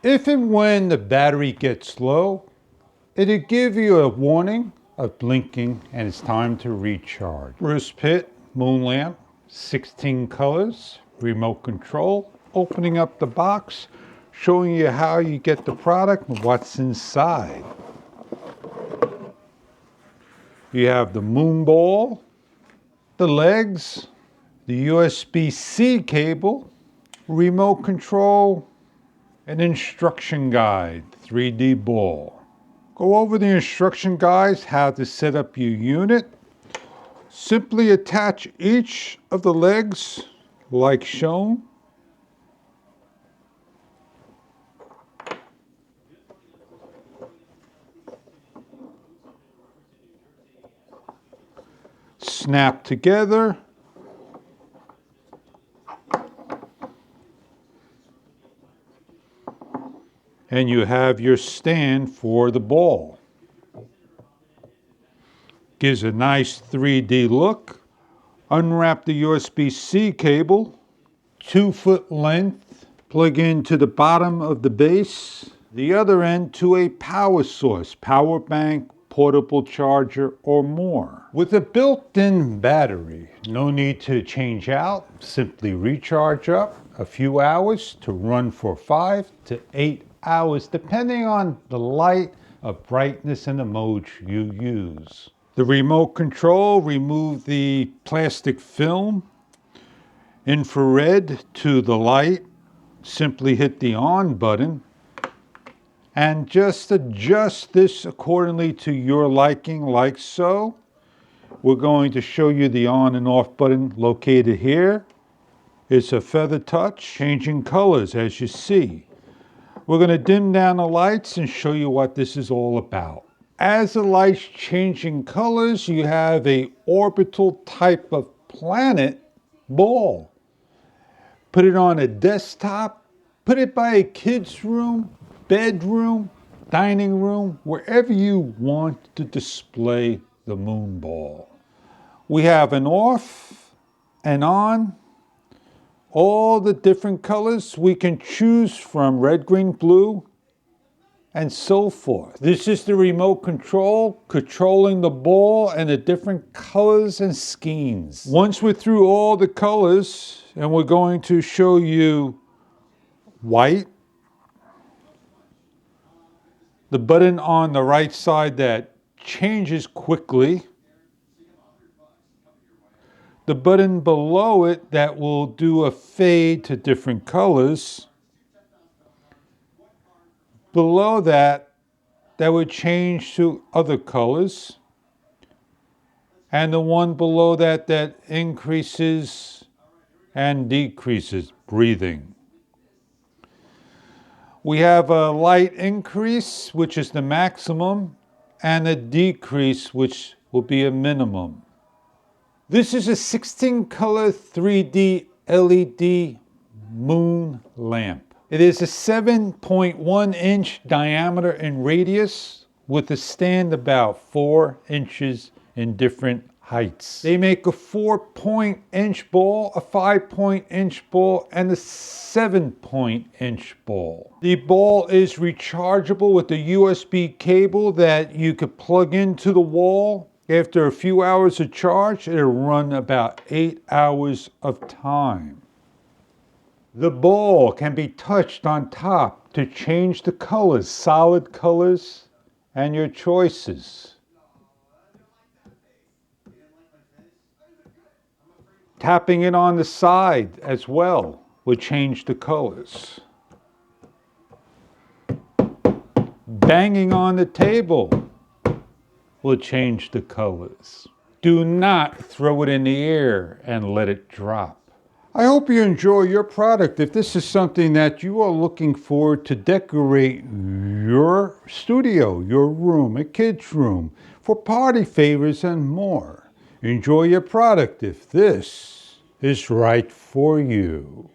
If and when the battery gets low, it'll give you a warning of blinking and it's time to recharge. Brucepitt moon lamp, 16 colors, remote control, opening up the box, showing you how you get the product and what's inside. You have the moon ball, the legs, the USB-C cable, remote control, an instruction guide, 3D ball. Go over the instruction guides, how to set up your unit. Simply attach each of the legs like shown. Snap together. And you have your stand for the ball. Gives a nice 3D look. Unwrap the USB-C cable, 2-foot length, plug into the bottom of the base, the other end to a power source, power bank, portable charger, or more. With a built-in battery, no need to change out, simply recharge up a few hours to run for 5 to 8 hours, depending on the light of brightness and the mode you use. The remote control, remove the plastic film. Infrared to the light, simply hit the on button and just adjust this accordingly to your liking, like so. We're going to show you the on and off button located here. It's a feather touch, changing colors as you see. We're going to dim down the lights and show you what this is all about. As the lights changing colors, you have a orbital type of planet ball. Put it on a desktop, put it by a kid's room, bedroom, dining room, wherever you want to display the moon ball. We have an off and on, all the different colors we can choose from, red, green, blue, and so forth. This is the remote control, controlling the ball and the different colors and schemes. Once we're through all the colors, and we're going to show you white, the button on the right side that changes quickly, the button below it that will do a fade to different colors, below that would change to other colors, and the one below that increases and decreases breathing. We have a light increase, which is the maximum, and a decrease, which will be a minimum. This is a 16-color 3D LED moon lamp. It is a 7.1-inch diameter and radius with a stand about 4 inches in different heights. They make a 4-point-inch ball, a 5-point-inch ball, and a 7-point-inch ball. The ball is rechargeable with a USB cable that you could plug into the wall. After a few hours of charge, it'll run about 8 hours of time. The ball can be touched on top to change the colors, solid colors, and your choices. Tapping it on the side as well would change the colors. Banging on the table will change the colors. Do not throw it in the air and let it drop. I hope you enjoy your product. If this is something that you are looking for to decorate your studio, your room, a kid's room, for party favors and more, enjoy your product if this is right for you.